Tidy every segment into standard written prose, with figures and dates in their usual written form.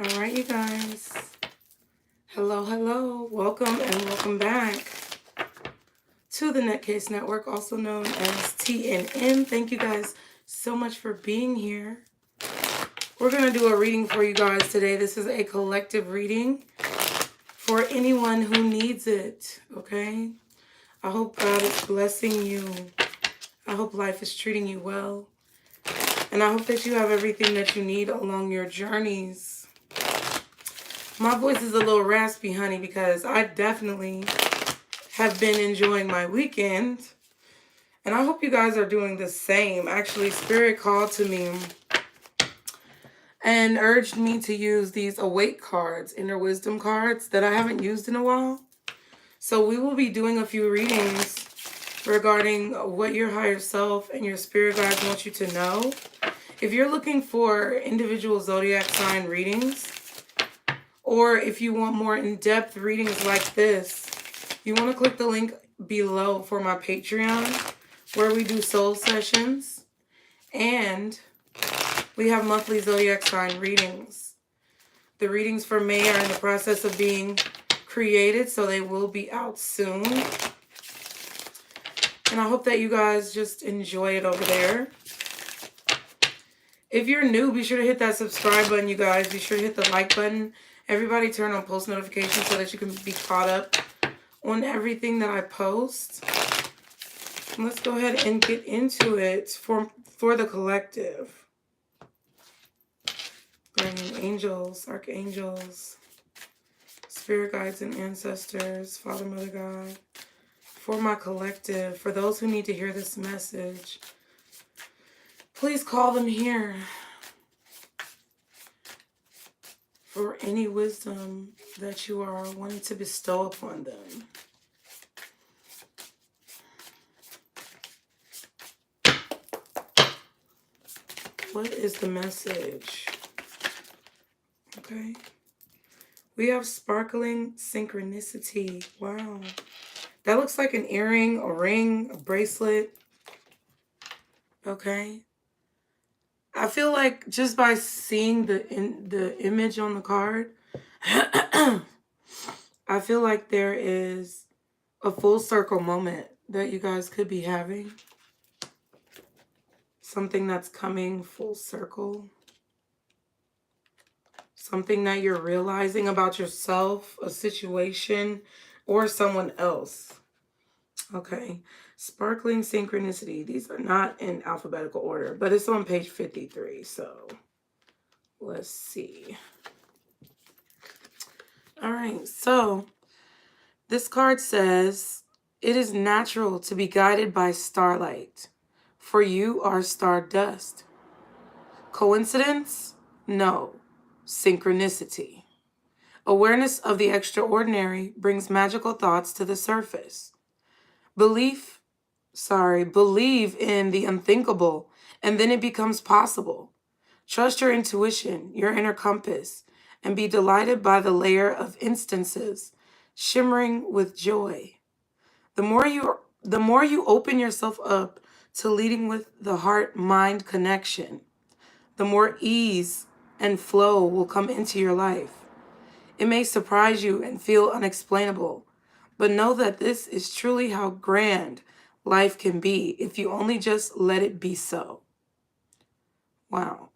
All right, you guys. Hello, hello. Welcome and welcome back to the NutCase Network, also known as TNN. Thank you guys so much for being here. We're going to do a reading for you guys today. This is a collective reading for anyone who needs it, okay? I hope God is blessing you. I hope life is treating you well. And I hope that you have everything that you need along your journeys. My voice is a little raspy, honey, because I definitely have been enjoying my weekend. And I hope you guys are doing the same. Actually, Spirit called to me and urged me to use these awake cards, inner wisdom cards, that I haven't used in a while. So we will be doing a few readings regarding what your higher self and your spirit guides want you to know. If you're looking for individual zodiac sign readings, or if you want more in-depth readings like this, you want to click the link below for my Patreon, where we do soul sessions, and we have monthly zodiac sign readings. The readings for May are in the process of being created, so they will be out soon. And I hope that you guys just enjoy it over there. If you're new, be sure to hit that subscribe button, you guys. Be sure to hit the like button. Everybody turn on post notifications so that you can be caught up on everything that I post. And let's go ahead and get into it for the collective. Guardian angels, archangels, spirit guides and ancestors, Father, Mother, God. For my collective, for those who need to hear this message, please call them here. For any wisdom that you are wanting to bestow upon them. What is the message? Okay. We have sparkling synchronicity. Wow. That looks like an earring, a ring, a bracelet. Okay. I feel like just by seeing the image on the card, I feel like there is a full circle moment that you guys could be having. Something that's coming full circle. Something that you're realizing about yourself, a situation, or someone else. Okay. Sparkling synchronicity. These are not in alphabetical order, but it's on page 53. So let's see. All right. So this card says, it is natural to be guided by starlight, for you are stardust. Coincidence? No. Synchronicity. Awareness of the extraordinary brings magical thoughts to the surface. Believe in the unthinkable, and then it becomes possible. Trust your intuition, your inner compass, and be delighted by the layer of instances shimmering with joy. The more you open yourself up to leading with the heart-mind connection, the more ease and flow will come into your life. It may surprise you and feel unexplainable, but know that this is truly how grand life can be if you only just let it be so. Wow.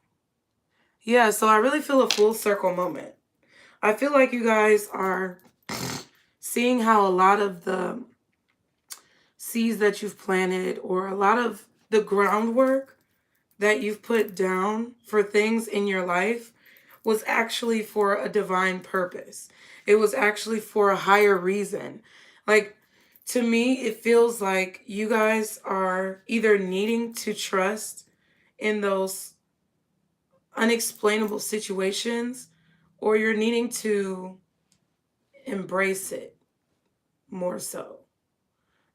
Yeah, so I really feel a full circle moment. I feel like you guys are seeing how a lot of the seeds that you've planted, or a lot of the groundwork that you've put down for things in your life, was actually for a divine purpose. It was actually for a higher reason. Like, to me, it feels like you guys are either needing to trust in those unexplainable situations, or you're needing to embrace it more so.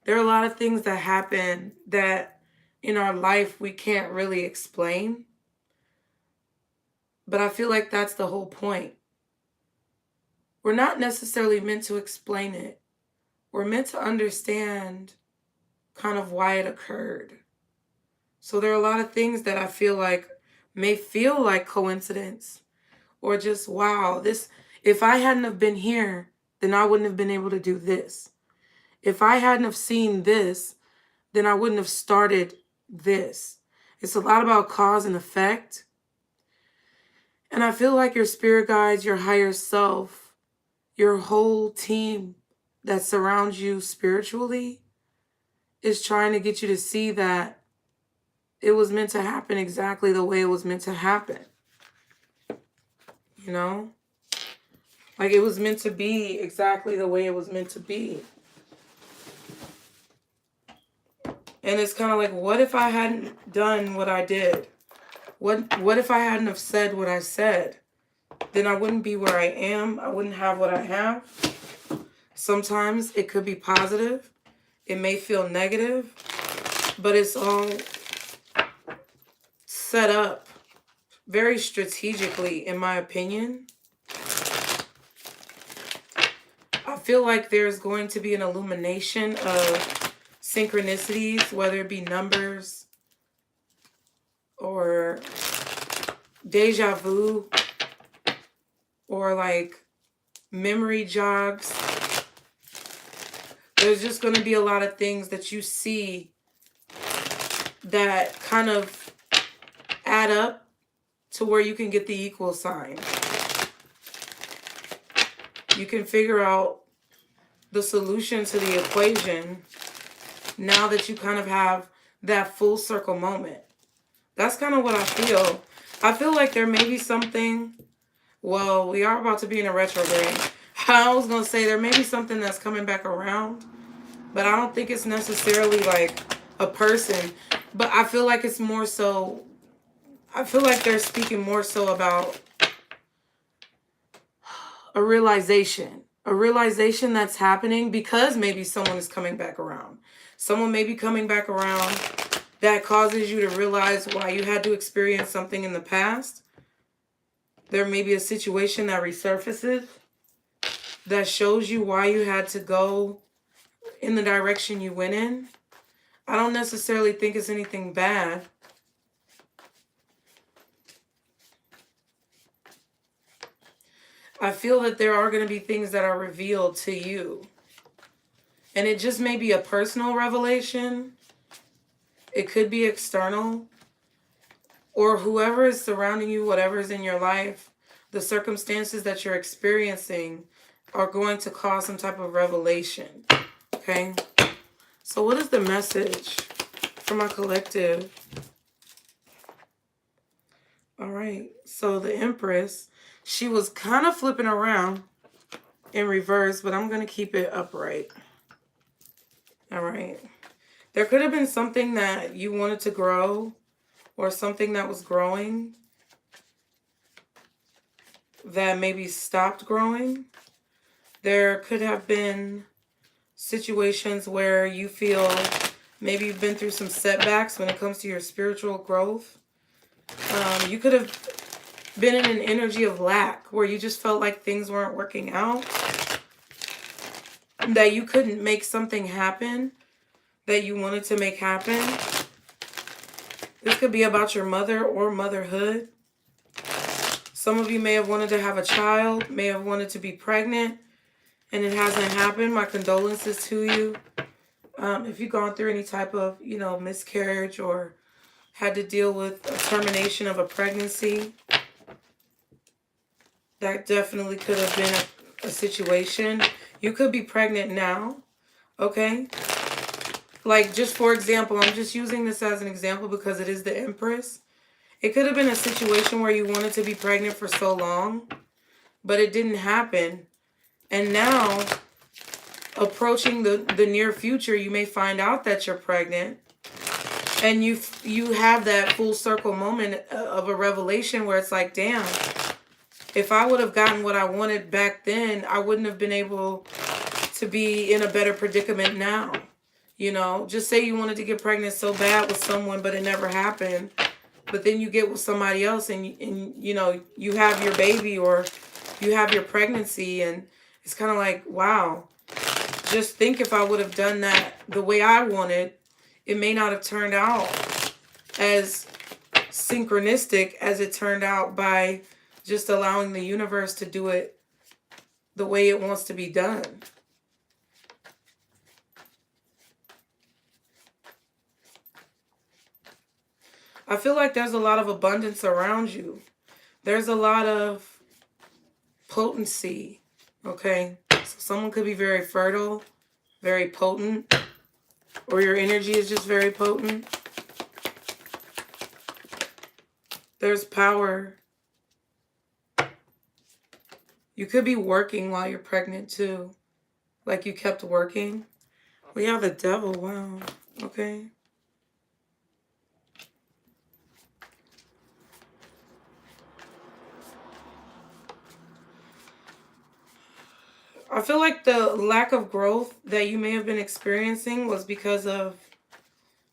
There are a lot of things that happen that in our life we can't really explain. But I feel like that's the whole point. We're not necessarily meant to explain it. We're meant to understand kind of why it occurred. So there are a lot of things that I feel like may feel like coincidence, Or just, wow, this, if I hadn't have been here, then I wouldn't have been able to do this. If I hadn't have seen this, then I wouldn't have started this. It's a lot about cause and effect. And I feel like your spirit guides, your higher self, your whole team that surrounds you spiritually is trying to get you to see that it was meant to happen exactly the way it was meant to happen. You know? Like, it was meant to be exactly the way it was meant to be. And it's kind of like, what if I hadn't done what I did? What if I hadn't have said what I said? Then I wouldn't be where I am. I wouldn't have what I have. Sometimes it could be positive. It may feel negative, but it's all set up very strategically, in my opinion. I feel like there's going to be an illumination of synchronicities, whether it be numbers or deja vu or like memory jogs. There's just going to be a lot of things that you see that kind of add up to where you can get the equal sign. You can figure out the solution to the equation now that you kind of have that full circle moment. That's kind of what I feel. I feel like there may be something, well, we are about to be in a retrograde. I was going to say there may be something that's coming back around, but I don't think it's necessarily like a person. But I feel like it's more so, I feel like they're speaking more so about a realization that's happening because maybe someone is coming back around. Someone may be coming back around that causes you to realize why you had to experience something in the past. There may be a situation that resurfaces that shows you why you had to go in the direction you went in. I don't necessarily think it's anything bad. I feel that there are going to be things that are revealed to you. And it just may be a personal revelation. It could be external. Or whoever is surrounding you, whatever is in your life, the circumstances that you're experiencing are going to cause some type of revelation. Okay? So what is the message for my collective? All right. So the Empress, she was kind of flipping around in reverse, but I'm going to keep it upright. All right. There could have been something that you wanted to grow or something that was growing that maybe stopped growing. There could have been situations where you feel maybe you've been through some setbacks when it comes to your spiritual growth. You could have been in an energy of lack where you just felt like things weren't working out, that you couldn't make something happen that you wanted to make happen. This could be about your mother or motherhood. Some of you may have wanted to have a child, may have wanted to be pregnant, and it hasn't happened. My condolences to you. If you've gone through any type of, miscarriage or had to deal with a termination of a pregnancy, that definitely could have been a situation. You could be pregnant now, okay? Like, just for example, I'm just using this as an example because it is the Empress. It could have been a situation where you wanted to be pregnant for so long, but it didn't happen. And now, approaching the near future, you may find out that you're pregnant. And you have that full circle moment of a revelation where it's like, damn, if I would have gotten what I wanted back then, I wouldn't have been able to be in a better predicament now. Just say you wanted to get pregnant so bad with someone, but it never happened. But then you get with somebody else and you have your baby or you have your pregnancy, and it's kind of like, wow, just think if I would have done that the way I wanted, it may not have turned out as synchronistic as it turned out by just allowing the universe to do it the way it wants to be done. I feel like there's a lot of abundance around you. There's a lot of potency, okay? So someone could be very fertile, very potent, or your energy is just very potent. There's power. You could be working while you're pregnant too. Like you kept working. We have the devil, wow, okay. I feel like the lack of growth that you may have been experiencing was because of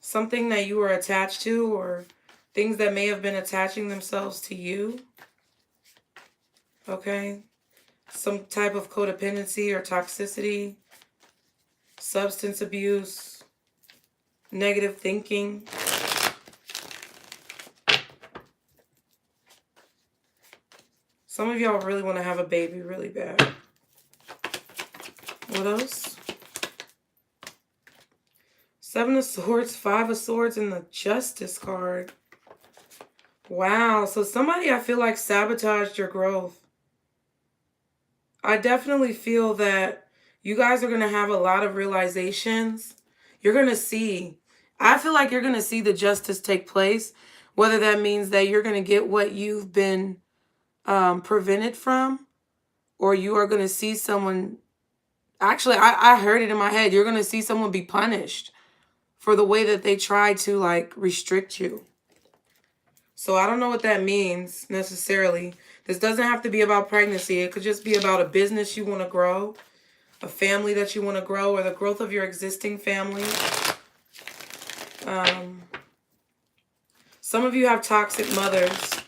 something that you were attached to, or things that may have been attaching themselves to you. Okay? Some type of codependency or toxicity, substance abuse, negative thinking. Some of y'all really want to have a baby really bad. What else? Seven of Swords, Five of Swords, and the Justice card. Wow, so somebody I feel like sabotaged your growth. I definitely feel that you guys are going to have a lot of realizations. You're going to see. I feel like you're going to see the justice take place, whether that means that you're going to get what you've been prevented from, or you are going to see someone. Actually, I heard it in my head. You're going to see someone be punished for the way that they try to like restrict you. So I don't know what that means necessarily. This doesn't have to be about pregnancy. It could just be about a business you want to grow, a family that you want to grow, or the growth of your existing family. Some of you have toxic mothers.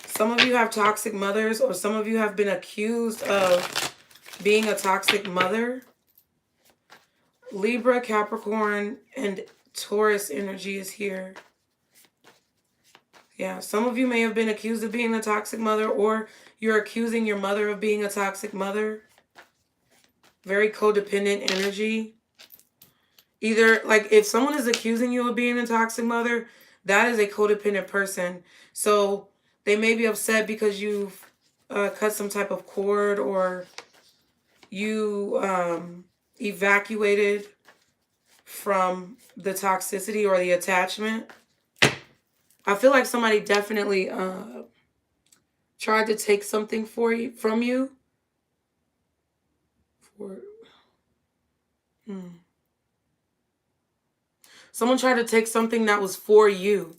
Some of you have toxic mothers, or some of you have been accused of being a toxic mother. Libra, Capricorn, and Taurus energy is here. Yeah, some of you may have been accused of being a toxic mother, or you're accusing your mother of being a toxic mother. Very codependent energy. Either, like, if someone is accusing you of being a toxic mother, that is a codependent person. So they may be upset because you've cut some type of cord, or you evacuated from the toxicity or the attachment. I feel like somebody definitely tried to take something from you. Someone tried to take something that was for you.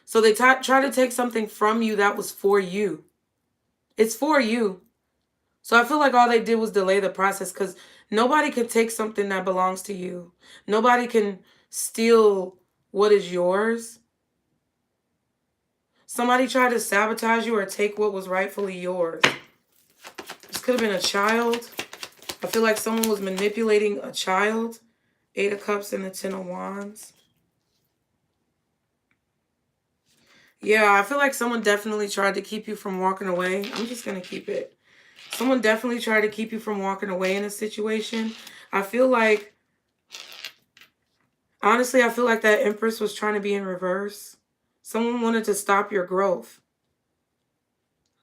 So they tried to take something from you that was for you. It's for you. So I feel like all they did was delay the process, because nobody can take something that belongs to you. Nobody can steal what is yours. Somebody tried to sabotage you or take what was rightfully yours. This could have been a child. I feel like someone was manipulating a child. Eight of Cups and the Ten of Wands. Yeah, I feel like someone definitely tried to keep you from walking away. I'm just going to keep it. Someone definitely tried to keep you from walking away in a situation. I feel like, honestly, I feel like that Empress was trying to be in reverse. Someone wanted to stop your growth.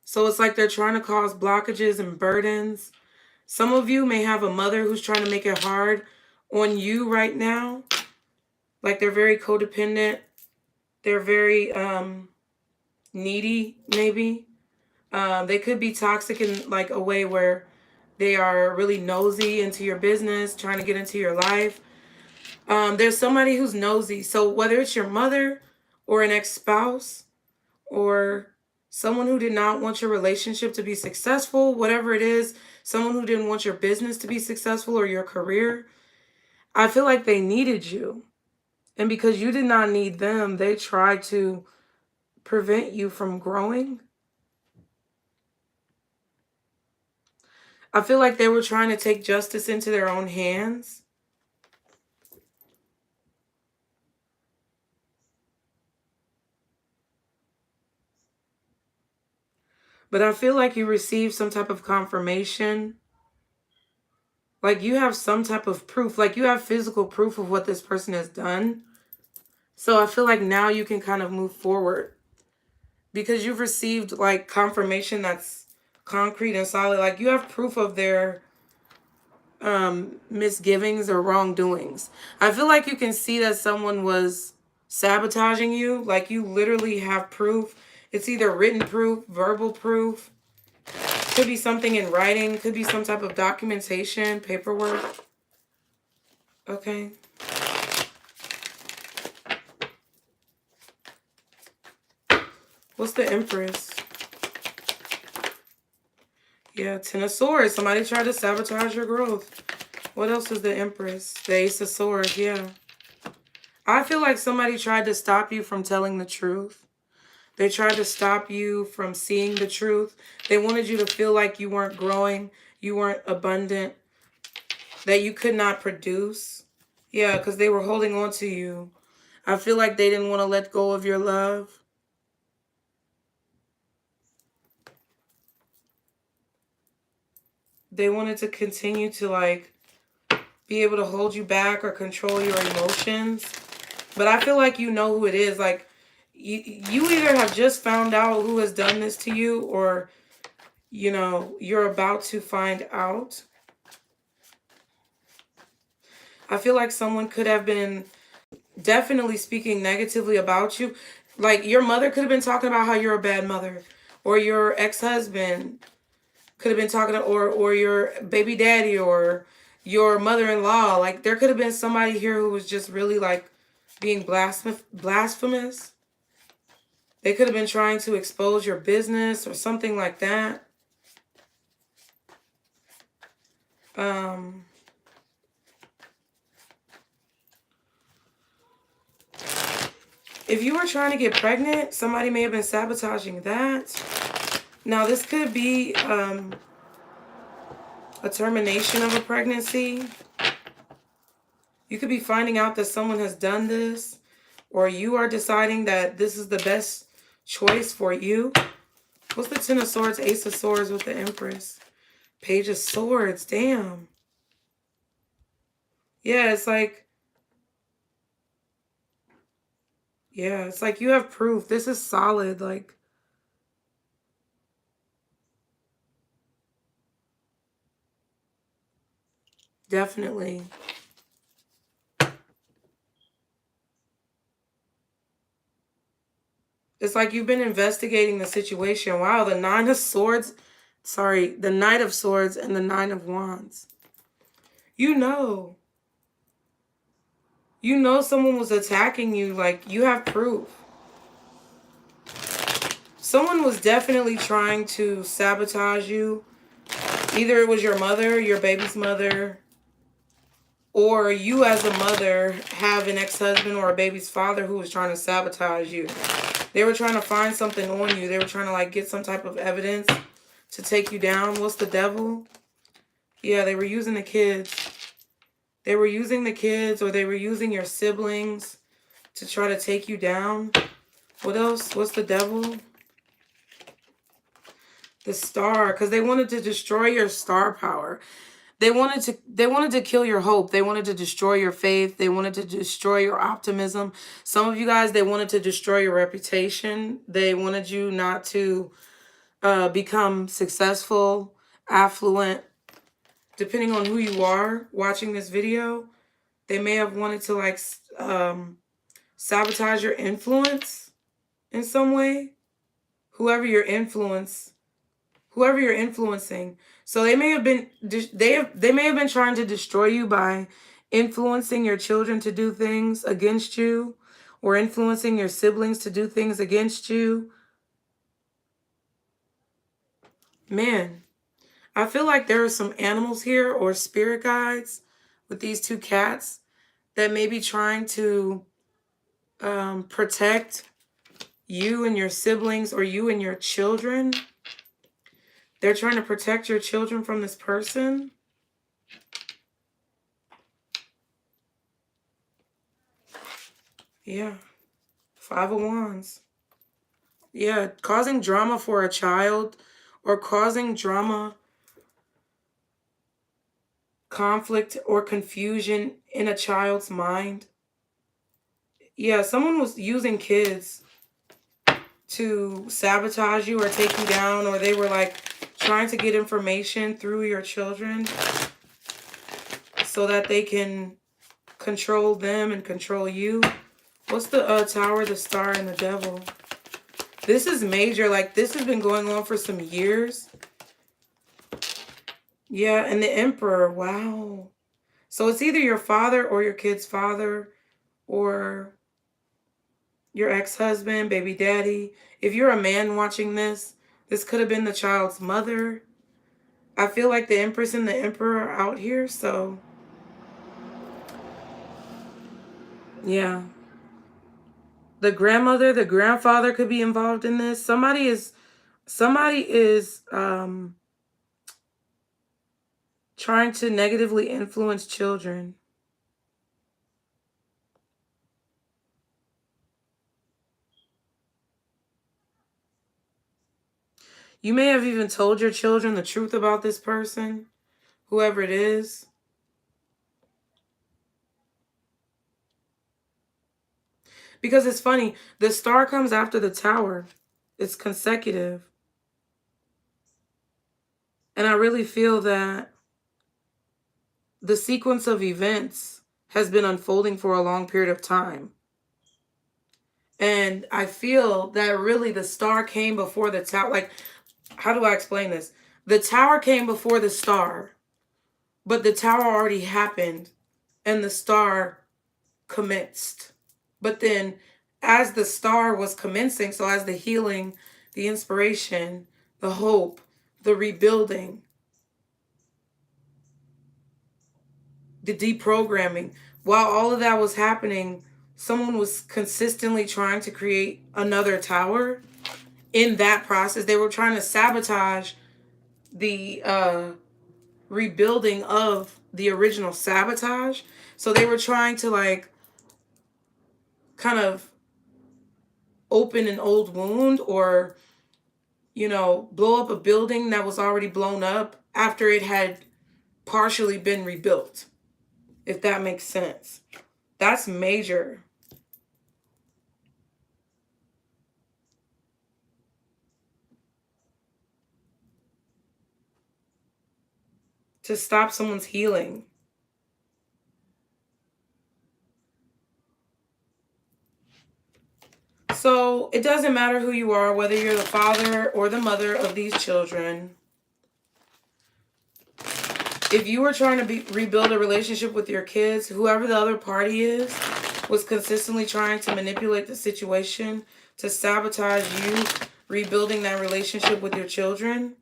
So it's like they're trying to cause blockages and burdens. Some of you may have a mother who's trying to make it hard on you right now. Like they're very codependent. They're very needy, maybe. They could be toxic in like a way where they are really nosy into your business, trying to get into your life. There's somebody who's nosy. So whether it's your mother or an ex-spouse or someone who did not want your relationship to be successful, whatever it is, someone who didn't want your business to be successful or your career, I feel like they needed you. And because you did not need them, they tried to prevent you from growing. I feel like they were trying to take justice into their own hands. But I feel like you received some type of confirmation. Like you have some type of proof. Like you have physical proof of what this person has done. So I feel like now you can kind of move forward. Because you've received like confirmation that's concrete and solid. Like you have proof of their misgivings or wrongdoings. I feel like you can see that someone was sabotaging you. Like you literally have proof. It's either written proof, verbal proof. Could be something in writing. Could be some type of documentation, paperwork. Okay. What's the Empress? Yeah, Ten of Swords. Somebody tried to sabotage your growth. What else is the Empress? The Ace of Swords, yeah. I feel like somebody tried to stop you from telling the truth. They tried to stop you from seeing the truth. They wanted you to feel like you weren't growing, you weren't abundant, that you could not produce. Yeah, because they were holding on to you. I feel like they didn't want to let go of your love. They wanted to continue to like be able to hold you back or control your emotions. But I feel like you know who it is. Like you either have just found out who has done this to you, or you know, you're about to find out. I feel like someone could have been definitely speaking negatively about you. Like your mother could have been talking about how you're a bad mother, or your ex-husband could have been talking to, or your baby daddy, or your mother-in-law. Like there could have been somebody here who was just really like being blasphemous. They could have been trying to expose your business or something like that. If you were trying to get pregnant, somebody may have been sabotaging that. Now, this could be a termination of a pregnancy. You could be finding out that someone has done this, or you are deciding that this is the best choice for you. What's the Ten of Swords, Ace of Swords with the Empress? Page of Swords, damn. Yeah, it's like, yeah, it's like you have proof. This is solid, like. Definitely. It's like you've been investigating the situation. Wow, the Nine of Swords. Sorry, the Knight of Swords and the Nine of Wands. You know. You know someone was attacking you. Like, you have proof. Someone was definitely trying to sabotage you. Either it was your mother, your baby's mother, or you as a mother have an ex-husband or a baby's father who was trying to sabotage you. They were trying to find something on you. They were trying to like get some type of evidence to take you down. What's the Devil? Yeah, they were using the kids. They were using the kids, or they were using your siblings to try to take you down. What else? What's the Devil? The Star, because they wanted to destroy your star power. They wanted to kill your hope. They wanted to destroy your faith. They wanted to destroy your optimism. Some of you guys, they wanted to destroy your reputation. They wanted you not to become successful, affluent. Depending on who you are watching this video, they may have wanted to like sabotage your influence in some way. Whoever you're influencing. So they may have been they may have been trying to destroy you by influencing your children to do things against you, or influencing your siblings to do things against you. Man, I feel like there are some animals here, or spirit guides with these two cats, that may be trying to protect you and your siblings, or you and your children. They're trying to protect your children from this person. Yeah. Five of Wands. Yeah, causing drama for a child, or causing drama, conflict, or confusion in a child's mind. Yeah, someone was using kids to sabotage you or take you down, or they were like trying to get information through your children so that they can control them and control you. What's the Tower, the Star, and the Devil? This is major. Like, this has been going on for some years. Yeah, and the Emperor. Wow. So it's either your father or your kid's father or your ex-husband, baby daddy. If you're a man watching this, this could have been the child's mother. I feel like the Empress and the Emperor are out here, so yeah. The grandmother, the grandfather could be involved in this. Somebody is trying to negatively influence children. You may have even told your children the truth about this person, whoever it is. Because it's funny, the Star comes after the Tower. It's consecutive. And I really feel that the sequence of events has been unfolding for a long period of time. And I feel that really the Star came before the Tower. Like, how do I explain this? The Tower came before the Star, but the Tower already happened and the Star commenced. But then as the Star was commencing, so as the healing, the inspiration, the hope, the rebuilding, the deprogramming, while all of that was happening, someone was consistently trying to create another tower. In that process, they were trying to sabotage the rebuilding of the original sabotage. So they were trying to like kind of open an old wound, or blow up a building that was already blown up after it had partially been rebuilt, if that makes sense. That's major. To stop someone's healing. So it doesn't matter who you are, whether you're the father or the mother of these children. If you were trying to rebuild a relationship with your kids, whoever the other party is, was consistently trying to manipulate the situation to sabotage you rebuilding that relationship with your children.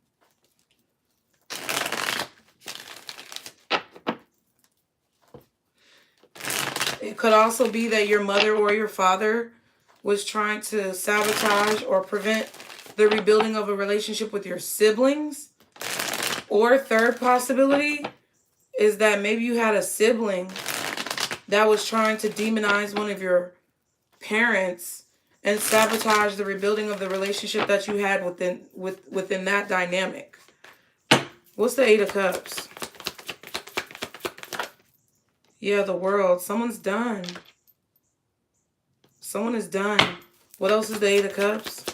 It could also be that your mother or your father was trying to sabotage or prevent the rebuilding of a relationship with your siblings. Or third possibility is that maybe you had a sibling that was trying to demonize one of your parents and sabotage the rebuilding of the relationship that you had within that dynamic. What's the Eight of Cups? Yeah, the World. Someone's done. Someone is done. What else is the Eight of Cups?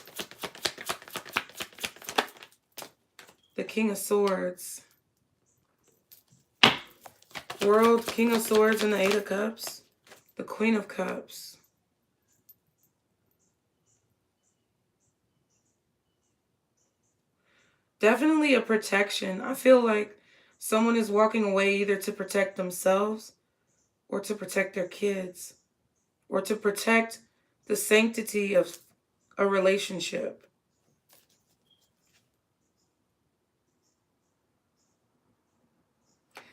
The King of Swords. World, King of Swords, and the Eight of Cups. The Queen of Cups. Definitely a protection. I feel like someone is walking away either to protect themselves or to protect their kids or to protect the sanctity of a relationship.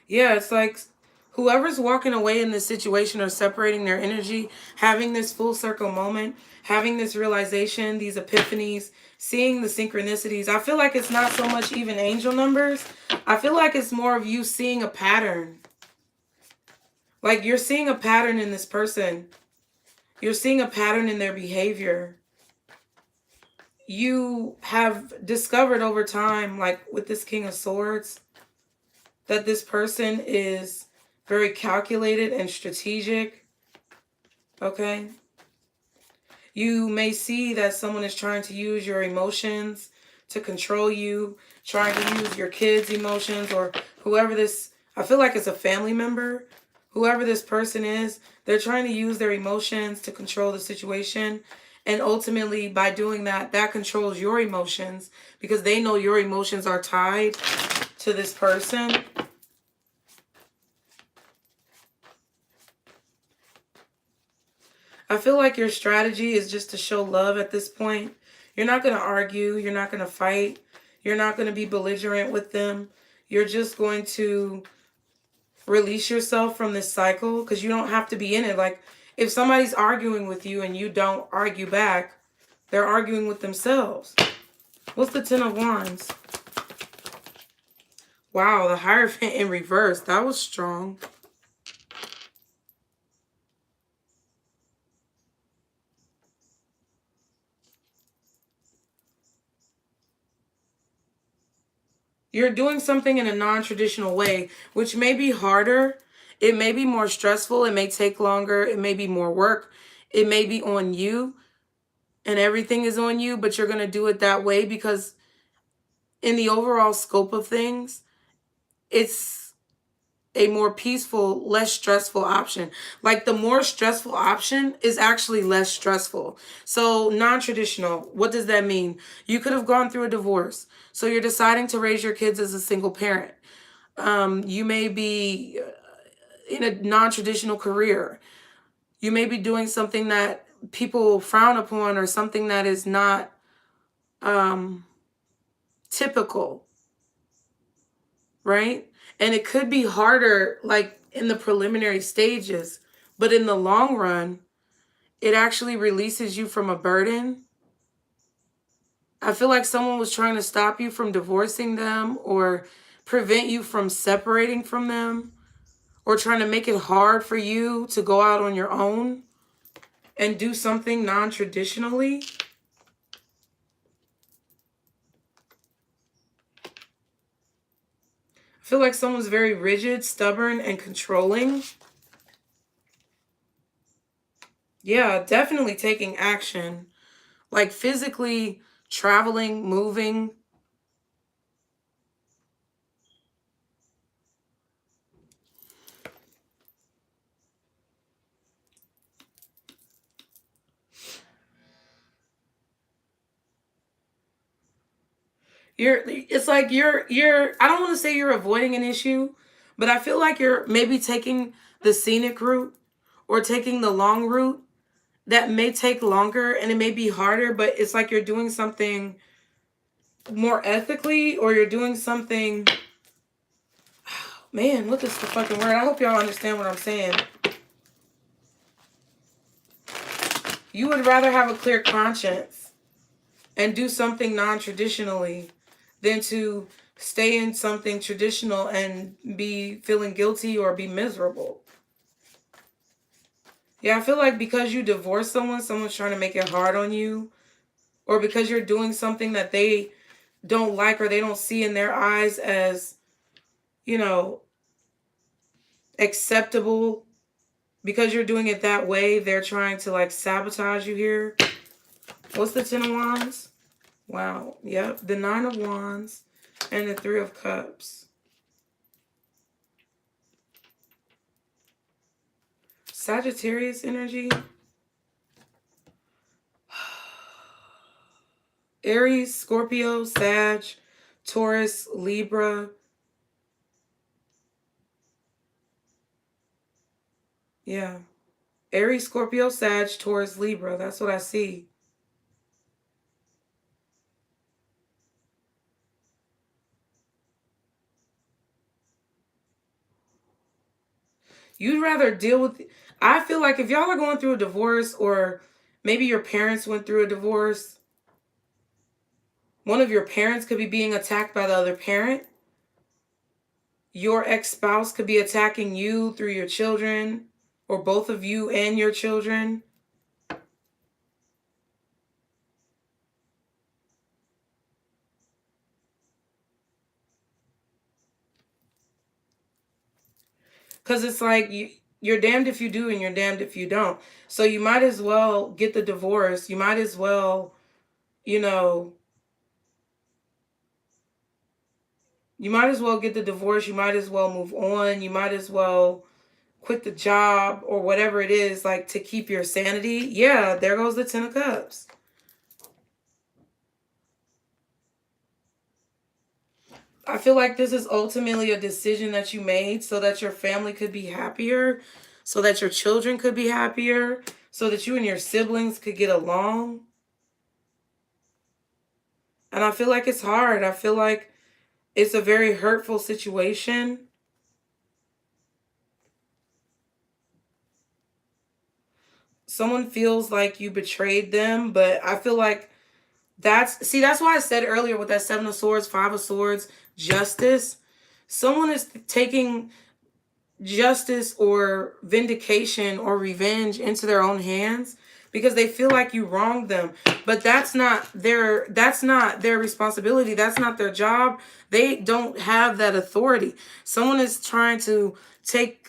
Yeah, it's like whoever's walking away in this situation or separating their energy, having this full circle moment, having this realization, these epiphanies, seeing the synchronicities. I feel like it's not so much even angel numbers. I feel like it's more of you seeing a pattern. Like you're seeing a pattern in this person. You're seeing a pattern in their behavior. you have discovered over time, like with this King of Swords, that this person is very calculated and strategic. Okay? You may see that someone is trying to use your emotions to control you, trying to use your kids' emotions, or whoever this, I feel like it's a family member. Whoever this person is, they're trying to use their emotions to control the situation. And ultimately, by doing that, that controls your emotions because they know your emotions are tied to this person. I feel like your strategy is just to show love at this point. You're not going to argue. You're not going to fight. You're not going to be belligerent with them. You're just going to release yourself from this cycle because you don't have to be in it. Like, if somebody's arguing with you and you don't argue back, they're arguing with themselves. What's the Ten of Wands? Wow, the Hierophant in reverse. That was strong. You're doing something in a non-traditional way, which may be harder. It may be more stressful. It may take longer. It may be more work. It may be on you and everything is on you, but you're going to do it that way because in the overall scope of things, it's a more peaceful, less stressful option. Like the more stressful option is actually less stressful. So non-traditional, what does that mean? You could have gone through a divorce. So you're deciding to raise your kids as a single parent. You may be in a non-traditional career. You may be doing something that people frown upon or something that is not typical, right? And it could be harder like in the preliminary stages, but in the long run, it actually releases you from a burden. I feel like someone was trying to stop you from divorcing them or prevent you from separating from them or trying to make it hard for you to go out on your own and do something non-traditionally. I feel like someone's very rigid, stubborn, and controlling. Yeah, definitely taking action. Like physically traveling, moving. It's like I don't want to say you're avoiding an issue, but I feel like you're maybe taking the scenic route or taking the long route that may take longer and it may be harder, but it's like you're doing something more ethically or you're doing something. Man, what is the fucking word? I hope y'all understand what I'm saying. You would rather have a clear conscience and do something non-traditionally than to stay in something traditional and be feeling guilty or be miserable. Yeah, I feel like because you divorce someone, someone's trying to make it hard on you, or because you're doing something that they don't like or they don't see in their eyes as, you know, acceptable. Because you're doing it that way, they're trying to like sabotage you here. What's the Ten of Wands? Wow. Yep. The Nine of Wands and the Three of Cups. Sagittarius energy. Aries, Scorpio, Sag, Taurus, Libra. Yeah. Aries, Scorpio, Sag, Taurus, Libra. That's what I see. You'd rather deal with... I feel like if y'all are going through a divorce or maybe your parents went through a divorce, one of your parents could be being attacked by the other parent. Your ex-spouse could be attacking you through your children or both of you and your children. Because it's like you're damned if you do and you're damned if you don't. So you might as well get the divorce. You might as well, you know, you might as well get the divorce. You might as well move on. You might as well quit the job or whatever it is, like, to keep your sanity. Yeah, there goes the 10 of Cups. I feel like this is ultimately a decision that you made so that your family could be happier, so that your children could be happier, so that you and your siblings could get along. And I feel like it's hard. I feel like it's a very hurtful situation. Someone feels like you betrayed them, but I feel like that's why I said earlier with that 7 of Swords, 5 of Swords, justice. Someone is taking justice or vindication or revenge into their own hands because they feel like you wronged them. But that's not their responsibility. That's not their job. They don't have that authority. Someone is trying to take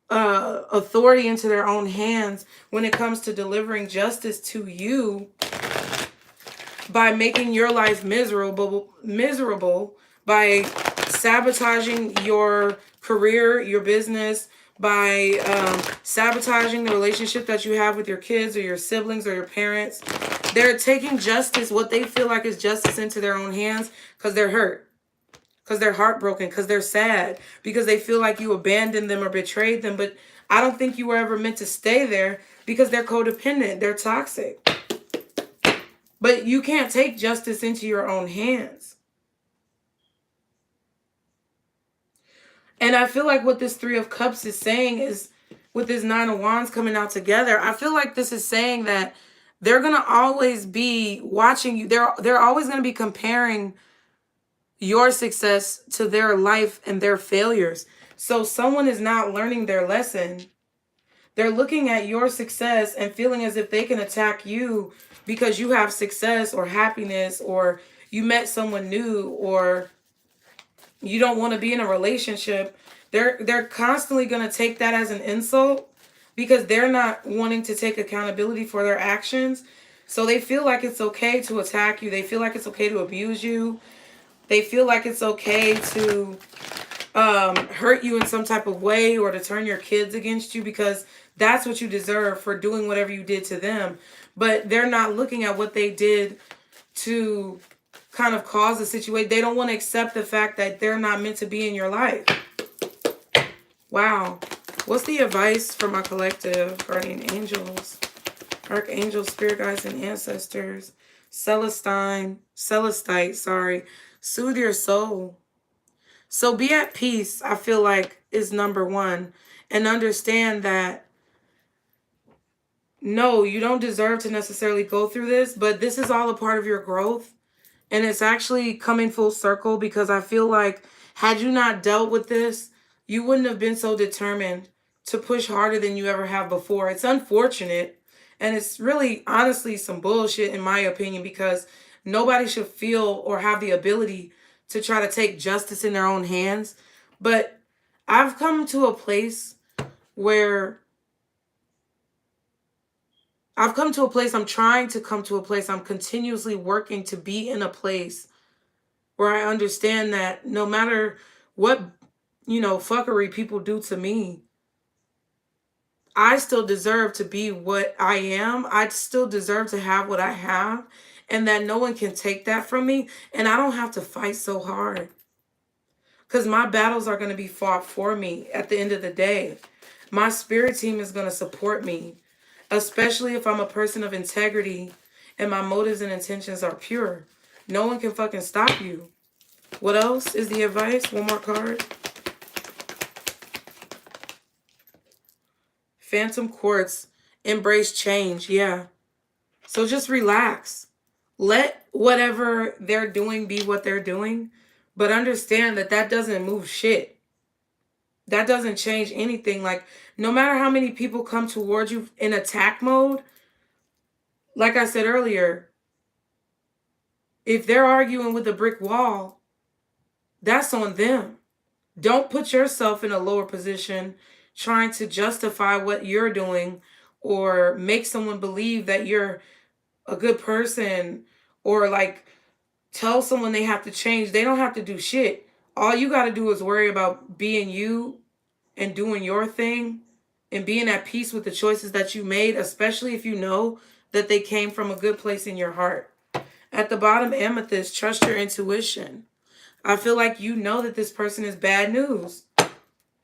authority into their own hands when it comes to delivering justice to you by making your life miserable by sabotaging your career, your business, by sabotaging the relationship that you have with your kids or your siblings or your parents. They're taking justice, what they feel like is justice, into their own hands because they're hurt, because they're heartbroken, because they're sad, because they feel like you abandoned them or betrayed them. But I don't think you were ever meant to stay there because they're codependent. They're toxic. But you can't take justice into your own hands. And I feel like what this 3 of Cups is saying is, with this 9 of Wands coming out together, I feel like this is saying that they're going to always be watching you. They're always going to be comparing your success to their life and their failures. So someone is not learning their lesson. They're looking at your success and feeling as if they can attack you because you have success or happiness, or you met someone new, or you don't want to be in a relationship. They're constantly going to take that as an insult because they're not wanting to take accountability for their actions. So they feel like it's okay to attack you. They feel like it's okay to abuse you. They feel like it's okay to hurt you in some type of way, or to turn your kids against you, because that's what you deserve for doing whatever you did to them. But they're not looking at what they did to kind of cause the situation. They don't want to accept the fact that they're not meant to be in your life. Wow. What's the advice for my collective? Guardian angels, archangels, spirit guides, and ancestors. Celestite, sorry. Soothe your soul. So be at peace, I feel like, is number 1. And understand that, no, you don't deserve to necessarily go through this, but this is all a part of your growth. And it's actually coming full circle, because I feel like had you not dealt with this, you wouldn't have been so determined to push harder than you ever have before. It's unfortunate. And it's really, honestly, some bullshit, in my opinion, because nobody should feel or have the ability to try to take justice in their own hands. But I've come to a place where I'm trying to come to a place, I'm continuously working to be in a place where I understand that no matter what, fuckery people do to me, I still deserve to be what I am. I still deserve to have what I have, and that no one can take that from me. And I don't have to fight so hard, because my battles are going to be fought for me at the end of the day. My spirit team is going to support me, especially if I'm a person of integrity and my motives and intentions are pure. No one can fucking stop you. What else is the advice? One more card. Phantom Quartz. Embrace change. Yeah. So just relax. Let whatever they're doing be what they're doing. But understand that that doesn't move shit. That doesn't change anything. Like, no matter how many people come towards you in attack mode, like I said earlier, if they're arguing with a brick wall, that's on them. Don't put yourself in a lower position trying to justify what you're doing or make someone believe that you're a good person, or like tell someone they have to change. They don't have to do shit. All you got to do is worry about being you and doing your thing and being at peace with the choices that you made, especially if you know that they came from a good place in your heart. At the bottom, amethyst, trust your intuition. I feel like you know that this person is bad news.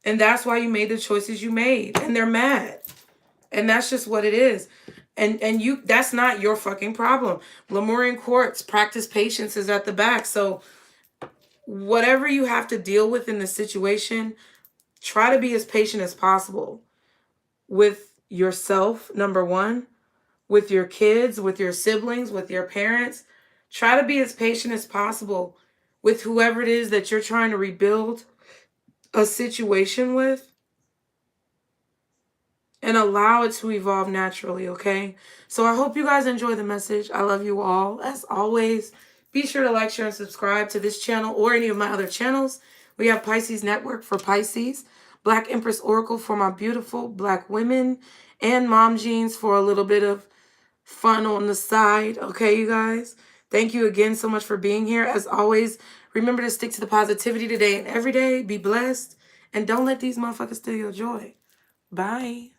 And that's why you made the choices you made. And they're mad. And that's just what it is. And you, that's not your fucking problem. Lemurian quartz, practice patience, is at the back. So whatever you have to deal with in the situation, try to be as patient as possible with yourself, number one, with your kids, with your siblings, with your parents. Try to be as patient as possible with whoever it is that you're trying to rebuild a situation with, and allow it to evolve naturally, okay? So I hope you guys enjoy the message. I love you all. As always, be sure to like, share, and subscribe to this channel or any of my other channels. We have Pisces Network for Pisces, Black Empress Oracle for my beautiful Black women, and Mom Jeans for a little bit of fun on the side, okay, you guys? Thank you again so much for being here. As always, remember to stick to the positivity today and every day. Be blessed, and don't let these motherfuckers steal your joy. Bye.